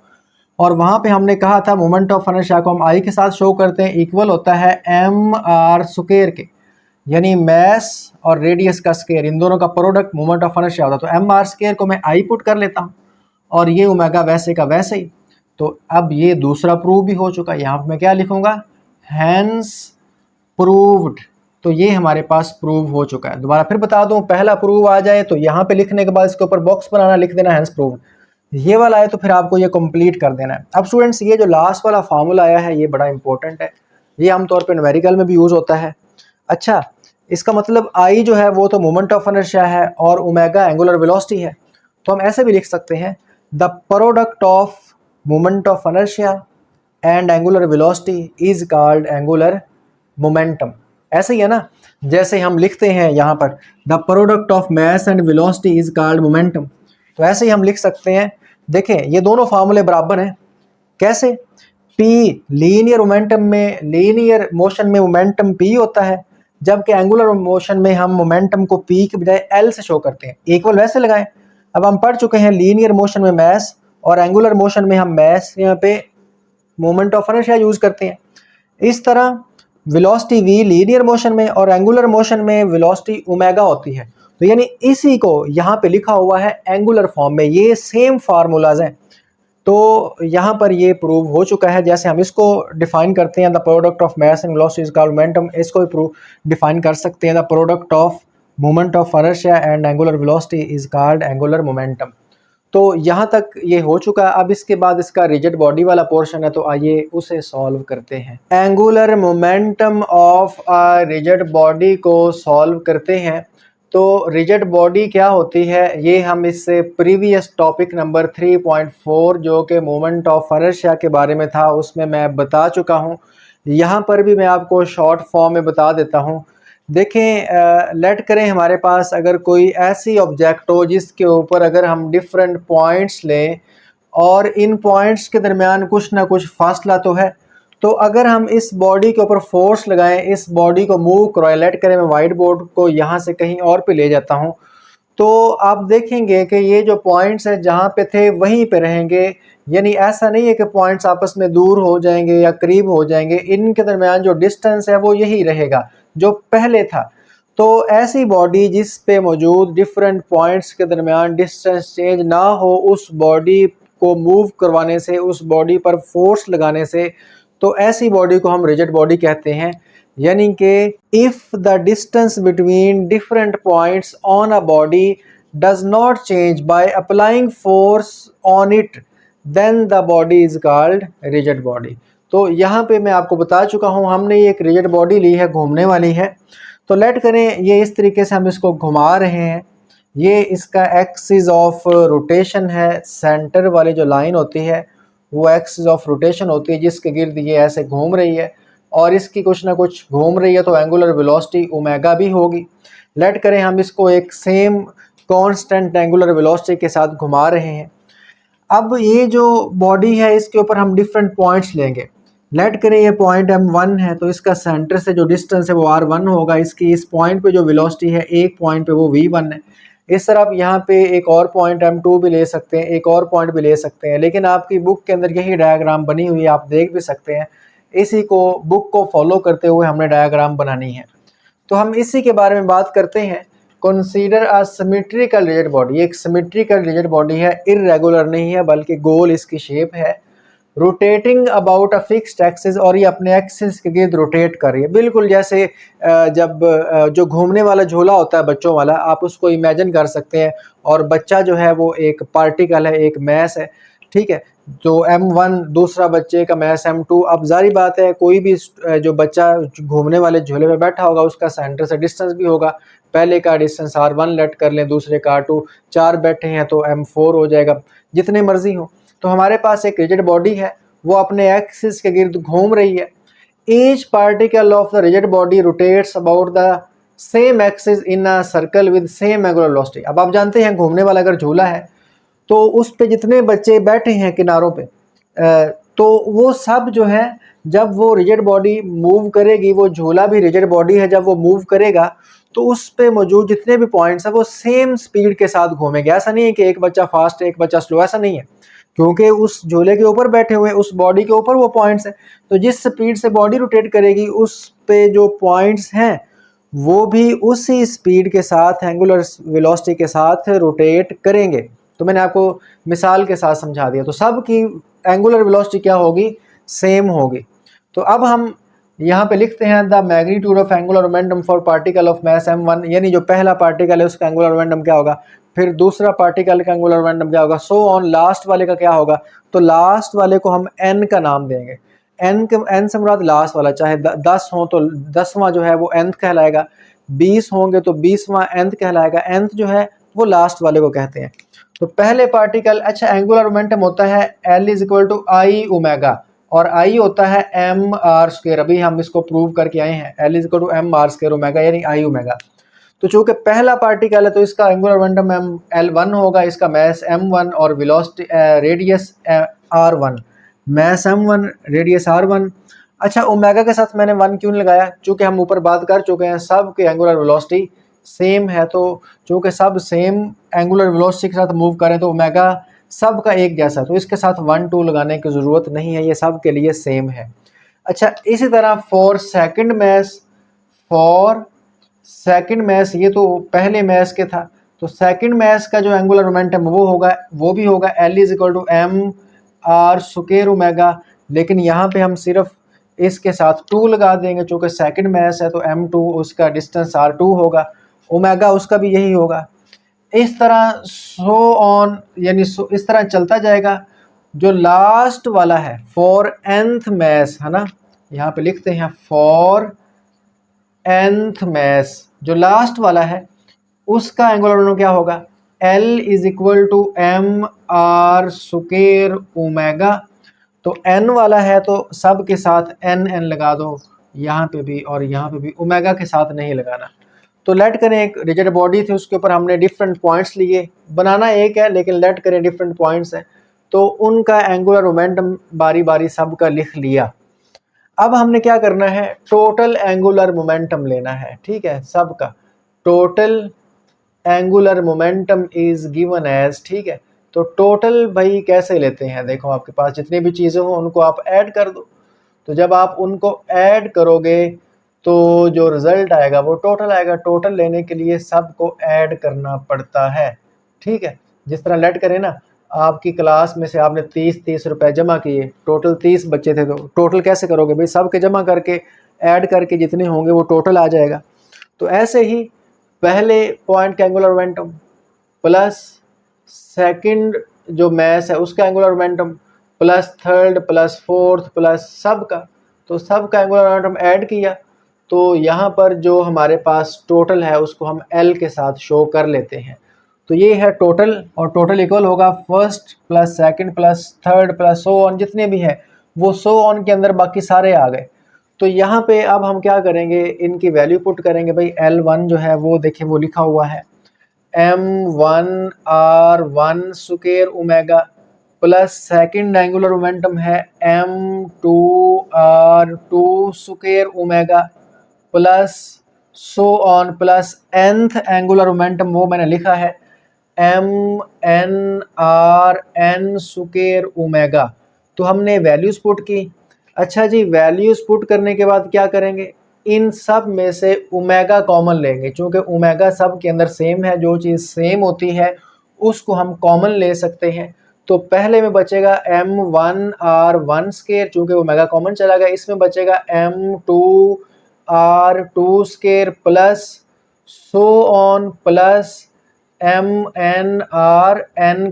और वहाँ पे हमने कहा था मोमेंट ऑफ इनर्शिया को हम I के साथ शो करते हैं, इक्वल होता है एम आर स्क्वायर के, यानी मैस और रेडियस का स्क्वायर, इन दोनों का प्रोडक्ट मोमेंट ऑफ इनर्शिया होता है। तो एम आर स्क्वायर को मैं आई पुट कर लेता हूँ और ये ओमेगा वैसे का वैसे ही। तो अब ये दूसरा प्रूव भी हो चुका है। यहाँ पर मैं क्या लिखूँगा, हैंस प्रूव्ड। तो ये हमारे पास प्रूव हो चुका है। दोबारा फिर बता दूँ, पहला प्रूव आ जाए तो यहाँ पे लिखने के बाद इसके ऊपर बॉक्स बनाना, लिख देना हैंस प्रूव्ड। ये वाला आए तो फिर आपको ये कंप्लीट कर देना है। अब स्टूडेंट्स ये जो लास्ट वाला फार्मूला आया है ये बड़ा इंपॉर्टेंट है, ये आमतौर पर न्यूमेरिकल में भी यूज़ होता है। अच्छा, इसका मतलब आई जो है वो तो मोमेंट ऑफ इनर्शिया है और ओमेगा एंगुलर वेलोसिटी है। तो हम ऐसे भी लिख सकते हैं the product of moment of inertia and angular velocity is called angular momentum. ऐसे ही है ना, जैसे हम लिखते हैं यहाँ पर the product of mass and velocity is called momentum, तो ऐसे ही हम लिख सकते हैं। देखें ये दोनों फार्मूले बराबर हैं। कैसे? P लीनियर मोमेंटम में, लीनियर मोशन में मोमेंटम P होता है, जबकि एंगुलर मोशन में हम मोमेंटम को P के बजाय L से शो करते हैं। इक्वल वैसे लगाएं। अब हम पढ़ चुके हैं लीनियर मोशन में मैस और एंगुलर मोशन में हम मैस यहाँ पे मोमेंट ऑफ इनर्शिया यूज करते हैं। इस तरह वेलोसिटी v लीनियर मोशन में और एंगुलर मोशन में वेलोसिटी ओमेगा होती है। तो यानी इसी को यहाँ पे लिखा हुआ है एंगुलर फॉर्म में, ये सेम फार्मूलाज हैं। तो यहाँ पर ये प्रूव हो चुका है। जैसे हम इसको डिफाइन करते हैं the product of mass and velocity is called momentum, इसको भी प्रूव डिफाइन कर सकते हैं the product of moment of inertia and angular velocity is called angular momentum. तो यहाँ तक ये हो चुका है। अब इसके बाद इसका रिजिड बॉडी वाला पोर्शन है, तो आइए उसे सॉल्व करते हैं। Angular momentum of a rigid body को सॉल्व करते हैं। तो रिजिड बॉडी क्या होती है ये हम इससे प्रीवियस टॉपिक नंबर 3.4 जो कि मोमेंट ऑफ इनर्शिया के बारे में था उसमें मैं बता चुका हूँ। यहाँ पर भी मैं आपको शॉर्ट फॉर्म में बता देता हूँ। देखें, लेट करें हमारे पास अगर कोई ऐसी ऑब्जेक्ट हो जिसके ऊपर अगर हम डिफरेंट पॉइंट्स लें और इन पॉइंट्स के दरमियान कुछ ना कुछ फासला तो है, तो अगर हम इस बॉडी के ऊपर फोर्स लगाएं, इस बॉडी को मूव करवाएं, लेट करें मैं वाइट बोर्ड को यहाँ से कहीं और पे ले जाता हूँ, तो आप देखेंगे कि ये जो पॉइंट्स हैं जहाँ पे थे वहीं पे रहेंगे, यानी ऐसा नहीं है कि पॉइंट्स आपस में दूर हो जाएंगे या करीब हो जाएंगे, इनके दरमियान जो डिस्टेंस है वो यही रहेगा जो पहले था। तो ऐसी बॉडी जिस पे मौजूद डिफरेंट पॉइंट्स के दरमियान डिस्टेंस चेंज ना हो, उस बॉडी को मूव करवाने से, उस बॉडी पर फोर्स लगाने से, तो ऐसी बॉडी को हम रिजिड बॉडी कहते हैं। यानी कि if the distance between different points on a body does not change by applying force on it, then the body is called rigid body. तो यहाँ पे मैं आपको बता चुका हूँ, हमने ये एक रिजिड बॉडी ली है, घूमने वाली है। तो लेट करें ये इस तरीके से हम इसको घुमा रहे हैं, ये इसका एक्सिस ऑफ रोटेशन है, सेंटर वाली जो लाइन होती है वो एक्सिस ऑफ रोटेशन होती है जिसके गिर्द ये ऐसे घूम रही है, और इसकी कुछ ना कुछ घूम रही है, तो एंगुलर वेलोसिटी ओमेगा भी होगी। लेट करें हम इसको एक सेम कांस्टेंट एंगुलर वेलोसिटी के साथ घुमा रहे हैं। अब ये जो बॉडी है इसके ऊपर हम डिफरेंट पॉइंट्स लेंगे। लेट करें ये पॉइंट M1 है, तो इसका सेंटर से जो डिस्टेंस है वो R1 होगा, इसकी इस पॉइंट पे जो वेलोसिटी है एक पॉइंट पे वो V1 है। इस तरह आप यहाँ पे एक और पॉइंट M2 भी ले सकते हैं, एक और पॉइंट भी ले सकते हैं, लेकिन आपकी बुक के अंदर यही डायग्राम बनी हुई है, आप देख भी सकते हैं। इसी को बुक को फॉलो करते हुए हमने डायग्राम बनानी है। तो हम इसी के बारे में बात करते हैं। Consider a symmetrical rigid body, एक सिमेट्रिकल रिजिड बॉडी है, इर्रेगुलर नहीं है बल्कि गोल इसकी शेप है, rotating about a fixed axis, और ये अपने एक्सिस के गिर्द रोटेट कर रही है, बिल्कुल जैसे जब जो घूमने वाला झूला होता है बच्चों वाला, आप उसको इमेजिन कर सकते हैं। और बच्चा जो है वो एक पार्टिकल है, एक मैस है, ठीक है। तो M1 दूसरा बच्चे का मैस M2। अब जारी बात है कोई भी जो बच्चा घूमने वाले झूले में बैठा होगा उसका सेंटर से डिस्टेंस भी होगा। पहले का डिस्टेंस R1 लेट कर लें, दूसरे का R2, 4 बैठे हैं तो M4 हो जाएगा, जितने मर्जी हो। तो हमारे पास एक रिजिड बॉडी है, वो अपने एक्सिस के गिर्द घूम रही है। Each particle of the rigid body rotates about the same axis in a circle with same angular velocity. अब आप जानते हैं घूमने वाला अगर झूला है तो उस पे जितने बच्चे बैठे हैं किनारों पे, तो वो सब जो है जब वो रिजिड बॉडी मूव करेगी, वो झूला भी रिजिड बॉडी है, जब वो मूव करेगा तो उस पे मौजूद जितने भी पॉइंट्स हैं वो सेम स्पीड के साथ घूमेंगे। ऐसा नहीं है कि एक बच्चा फास्ट है एक बच्चा स्लो, ऐसा नहीं है, क्योंकि उस झूले के ऊपर बैठे हुए उस बॉडी के ऊपर वो पॉइंट्स हैं। तो जिस स्पीड से बॉडी रोटेट करेगी उस पे जो पॉइंट्स हैं वो भी उसी स्पीड के साथ एंगुलर वेलोसिटी के साथ रोटेट करेंगे। तो मैंने आपको मिसाल के साथ समझा दिया। तो सब की एंगुलर वेलोसिटी क्या होगी, सेम होगी। तो अब हम यहाँ पे लिखते हैं the magnitude of angular momentum for particle of mass M1, यानी जो पहला पार्टिकल है उसका एंगुलर मोमेंटम क्या होगा, फिर दूसरा पार्टिकल का एंगुलर मोमेंटम क्या होगा, सो ऑन, लास्ट वाले का क्या होगा। तो लास्ट वाले को हम n का नाम देंगे। n से मुराद लास्ट वाला, चाहे 10 हो तो 10वां जो है वो nth कहलाएगा, 20 होंगे तो 20वां nth कहलाएगा, nth जो है वो लास्ट वाले को कहते हैं। तो पहले पार्टिकल, अच्छा एंगुलर मोमेंटम होता है L is equal to I omega, और I होता है एम आर स्क्वायर। अभी हम इसको प्रूव करके आए हैं, L is equal to m r square omega यानी आई ओमेगा। तो चूंकि पहला पार्टिकल है तो इसका एंगुलर मोमेंटम L1 होगा, इसका मैस M1 और velocity radius R1, mess M1 radius R1। अच्छा ओमेगा के साथ मैंने 1 क्यों लगाया, चूंकि हम ऊपर बात कर चुके हैं सब के एंगुलर वेलोसिटी सेम है, तो चूंकि सब सेम एंगुलर वेलोसिटी के साथ मूव करें तो ओमेगा सब का एक जैसा, तो इसके साथ 1 2 लगाने की ज़रूरत नहीं है, ये सब के लिए सेम है। अच्छा इसी तरह फॉर सेकंड मैस, ये तो पहले मैस के था, तो सेकंड मैस का जो एंगुलर मोमेंटम वो भी होगा L is equal to m r square omega, लेकिन यहाँ पे हम सिर्फ इसके साथ 2 लगा देंगे, चूँकि सेकंड मैस है तो M2 उसका डिस्टेंस R2 होगा, ओमेगा उसका भी यही होगा। इस तरह सो ऑन, यानी इस तरह चलता जाएगा। जो लास्ट वाला है फॉर nth मैस है ना, यहाँ पे लिखते हैं फॉर nth मैस, जो लास्ट वाला है उसका एंगुलर मोमेंटम क्या होगा, L is equal to m r square omega. तो n वाला है तो सब के साथ n लगा दो, यहाँ पे भी और यहाँ पे भी, ओमेगा के साथ नहीं लगाना। तो लेट करें एक रिजिड बॉडी थी, उसके ऊपर हमने डिफरेंट पॉइंट्स लिए, बनाना एक है लेकिन लेट करें डिफरेंट पॉइंट्स हैं, तो उनका एंगुलर मोमेंटम बारी बारी सब का लिख लिया। अब हमने क्या करना है, टोटल एंगुलर मोमेंटम लेना है, ठीक है, सब का total angular momentum is given as, ठीक है। तो टोटल भाई कैसे लेते हैं, देखो आपके पास जितनी भी चीज़ें हो उनको आप ऐड कर दो। तो जब आप उनको ऐड करोगे तो जो रिज़ल्ट आएगा वो टोटल आएगा। टोटल लेने के लिए सबको ऐड करना पड़ता है, ठीक है। जिस तरह लेट करें ना, आपकी क्लास में से आपने 30 रुपए जमा किए, टोटल 30 बच्चे थे, तो टोटल कैसे करोगे भाई, सबके जमा करके ऐड करके जितने होंगे वो टोटल आ जाएगा। तो ऐसे ही पहले पॉइंट का एंगुलर मोमेंटम प्लस सेकंड जो मैस है उसका angular momentum plus third plus fourth plus सबका, तो सबका एंगुलर मोमेंटम ऐड किया। तो यहाँ पर जो हमारे पास टोटल है उसको हम L के साथ शो कर लेते हैं। तो ये है टोटल, और टोटल इक्वल होगा first plus second plus third plus so on, जितने भी हैं वो सो ऑन के अंदर बाकी सारे आ गए। तो यहाँ पे अब हम क्या करेंगे, इनकी वैल्यू पुट करेंगे भाई। L1 जो है वो देखिए वो लिखा हुआ है m1r1 square omega plus second angular momentum है m2r2 square omega plus so on plus nth angular momentum वो मैंने लिखा है mnrn स्क्वायर ओमेगा। तो हमने वैल्यूज पुट की। अच्छा जी, वैल्यूज पुट करने के बाद क्या करेंगे, इन सब में से ओमेगा कॉमन लेंगे, क्योंकि ओमेगा सब के अंदर सेम है, जो चीज़ सेम होती है उसको हम कॉमन ले सकते हैं। तो पहले में बचेगा m1r1 स्क्वायर, चूँकि ओमेगा कॉमन चला गया, इसमें बचेगा m2r2 square plus so on plus mnrn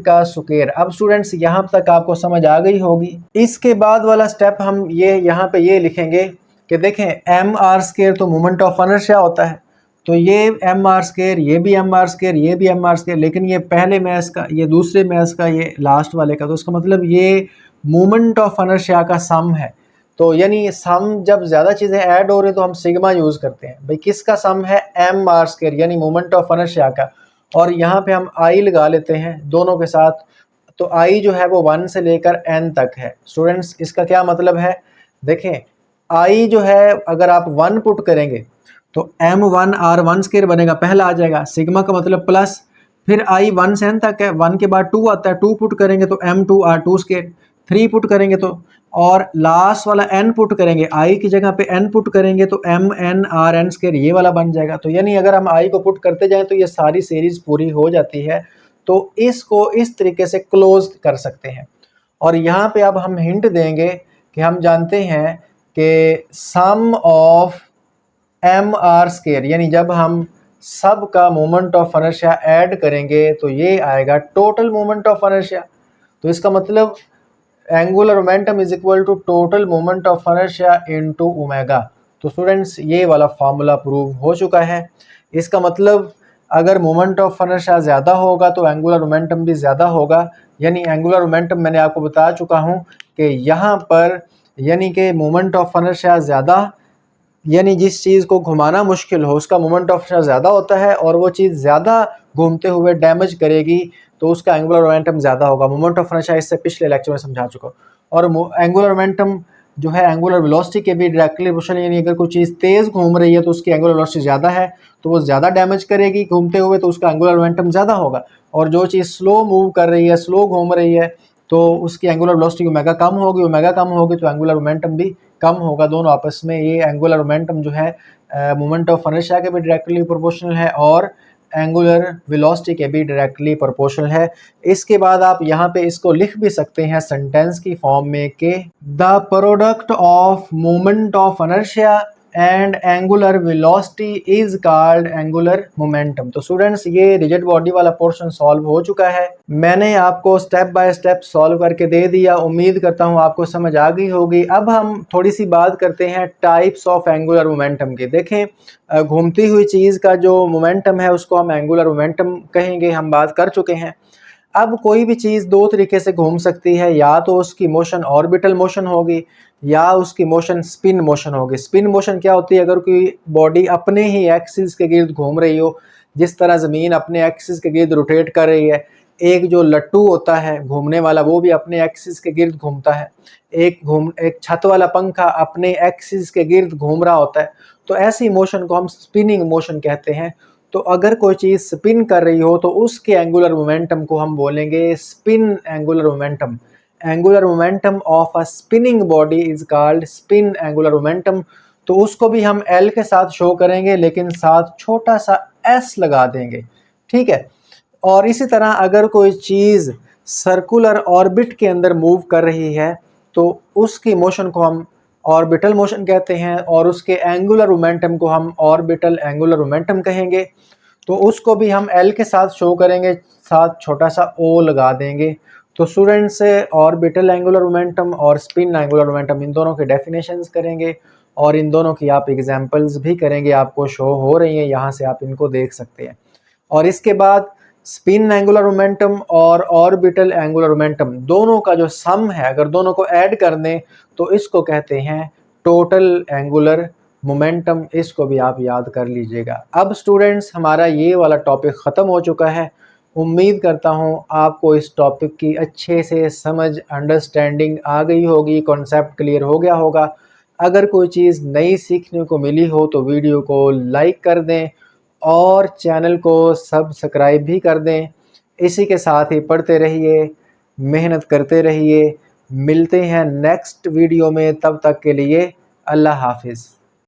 का स्क्वायर। अब स्टूडेंट्स यहाँ तक आपको समझ आ गई होगी। इसके बाद वाला स्टेप हम ये यहाँ पे ये लिखेंगे कि देखें mr स्क्वायर तो मोमेंट ऑफ इनर्शिया होता है, तो ये mr स्क्वायर, ये भी mr स्क्वायर, ये भी mr स्क्वायर, लेकिन ये पहले मैथ्स का, ये दूसरे मैथ्स का, ये लास्ट वाले का, तो इसका मतलब ये मोमेंट ऑफ इनर्शिया का सम है। तो यानी सम जब ज़्यादा चीज़ें ऐड हो रही तो हम सिग्मा यूज़ करते हैं भाई। किसका सम है, mr स्क्वायर यानी मोमेंट ऑफ इनर्शिया का, और यहाँ पे हम आई लगा लेते हैं दोनों के साथ। तो आई जो है वो 1 से लेकर n तक है। स्टूडेंट्स इसका क्या मतलब है, देखें आई जो है अगर आप 1 पुट करेंगे तो m1r1 स्क्वायर बनेगा, पहला आ जाएगा, सिग्मा का मतलब प्लस, फिर आई 1 से n तक है, 1 के बाद 2 आता है, 2 पुट करेंगे तो m2r2 स्क्वायर, 3 पुट करेंगे तो, और लास्ट वाला n पुट करेंगे, i की जगह पे n पुट करेंगे तो mnrn स्क्वायर ये वाला बन जाएगा। तो यानी अगर हम i को पुट करते जाएं तो ये सारी सीरीज पूरी हो जाती है। तो इसको इस तरीके से क्लोज कर सकते हैं। और यहाँ पे अब हम हिंट देंगे कि हम जानते हैं कि सम ऑफ mr स्क्वायर, यानी जब हम सब का मोमेंट ऑफ इनर्शिया ऐड करेंगे तो ये आएगा टोटल मोमेंट ऑफ इनर्शिया। तो इसका मतलब angular momentum is equal to total moment of inertia into omega. तो स्टूडेंट्स ये वाला फार्मूला प्रूव हो चुका है। इसका मतलब अगर मोमेंट ऑफ इनर्शिया ज़्यादा होगा तो एंगुलर मोमेंटम भी ज़्यादा होगा। यानी एंगुलर मोमेंटम मैंने आपको बता चुका हूँ कि यहाँ पर यानी कि मोमेंट ऑफ इनर्शिया ज़्यादा, यानी जिस चीज़ को घुमाना मुश्किल हो उसका मोमेंट ऑफ इनर्शिया ज़्यादा होता है, और वो चीज़ ज़्यादा घूमते हुए डैमेज करेगी तो उसका एंगुलर मोमेंटम ज़्यादा होगा। मोमेंट ऑफ इनर्शिया इससे पिछले लेक्चर में समझा चुका हूँ। और एंगुलर मोमेंटम जो है एंगुलर वेलोसिटी के भी डायरेक्टली प्रोपोर्शनल, यानी अगर कोई चीज़ तेज़ घूम रही है तो उसकी एंगुलर वेलोसिटी ज़्यादा है तो वो ज़्यादा डैमेज करेगी घूमते हुए, तो उसका एंगुलर मोमेंटम ज़्यादा होगा। और जो चीज़ स्लो मूव कर रही है, स्लो घूम रही है, तो उसकी एंगुलर वेलोसिटी ओमेगा कम होगी, ओमेगा कम होगी तो एंगुलर मोमेंटम भी कम होगा। दोनों आपस में ये एंगुलर मोमेंटम जो है मोमेंट ऑफ इनर्शिया के भी डायरेक्टली प्रोपोर्शनल है और एंगुलर वेलोसिटी के भी डायरेक्टली प्रोपोर्शनल है। इसके बाद आप यहाँ पे इसको लिख भी सकते हैं सेंटेंस की फॉर्म में कि the product of moment of inertia and angular velocity is called angular momentum. तो स्टूडेंट्स ये रिजिड बॉडी वाला पोर्शन सॉल्व हो चुका है। मैंने आपको स्टेप बाय स्टेप सॉल्व करके दे दिया, उम्मीद करता हूँ आपको समझ आ गई होगी। अब हम थोड़ी सी बात करते हैं टाइप्स ऑफ एंगुलर मोमेंटम की। देखें घूमती हुई चीज़ का जो मोमेंटम है उसको हम एंगुलर मोमेंटम कहेंगे, हम बात कर चुके हैं। अब कोई भी चीज़ दो तरीके से घूम सकती है, या तो उसकी मोशन ऑर्बिटल मोशन होगी या उसकी मोशन स्पिन मोशन होगी। स्पिन मोशन क्या होती है, अगर कोई बॉडी अपने ही एक्सिस के गिर्द घूम रही हो, जिस तरह ज़मीन अपने एक्सिस के गिर्द रोटेट कर रही है, एक जो लट्टू होता है घूमने वाला वो भी अपने एक्सिस के गिर्द घूमता है, एक छत वाला पंखा अपने एक्सिस के गिर्द घूम रहा होता है, तो ऐसी मोशन को हम स्पिनिंग मोशन कहते हैं। तो अगर कोई चीज़ स्पिन कर रही हो तो उसके एंगुलर मोमेंटम को हम बोलेंगे spin angular momentum. Angular momentum of a spinning body is called spin angular momentum. तो उसको भी हम एल के साथ शो करेंगे, लेकिन साथ छोटा सा एस लगा देंगे, ठीक है। और इसी तरह अगर कोई चीज़ सर्कुलर ऑर्बिट के अंदर मूव कर रही है तो उसकी मोशन को हम ऑर्बिटल मोशन कहते हैं, और उसके एंगुलर मोमेंटम को हम ऑर्बिटल एंगुलर मोमेंटम कहेंगे। तो उसको भी हम एल के साथ शो करेंगे, साथ छोटा सा ओ लगा देंगे। तो स्टूडेंट्स से ऑर्बिटल एंगुलर मोमेंटम और स्पिन एंगुलर मोमेंटम इन दोनों के डेफिनेशंस करेंगे, और इन दोनों की आप एग्जांपल्स भी करेंगे, आपको शो हो रही हैं, यहाँ से आप इनको देख सकते हैं। और इसके बाद स्पिन एंगुलर मोमेंटम और ऑर्बिटल एंगुलर मोमेंटम दोनों का जो सम है, अगर दोनों को ऐड कर दें तो इसको कहते हैं टोटल एंगुलर मोमेंटम। इसको भी आप याद कर लीजिएगा। अब स्टूडेंट्स हमारा ये वाला टॉपिक ख़त्म हो चुका है। उम्मीद करता हूँ आपको इस टॉपिक की अच्छे से समझ अंडरस्टैंडिंग आ गई होगी, कॉन्सेप्ट क्लियर हो गया होगा। अगर कोई चीज़ नई सीखने को मिली हो तो वीडियो को लाइक कर दें और चैनल को सब्सक्राइब भी कर दें। इसी के साथ ही पढ़ते रहिए, मेहनत करते रहिए। मिलते हैं नेक्स्ट वीडियो में, तब तक के लिए अल्लाह हाफिज़।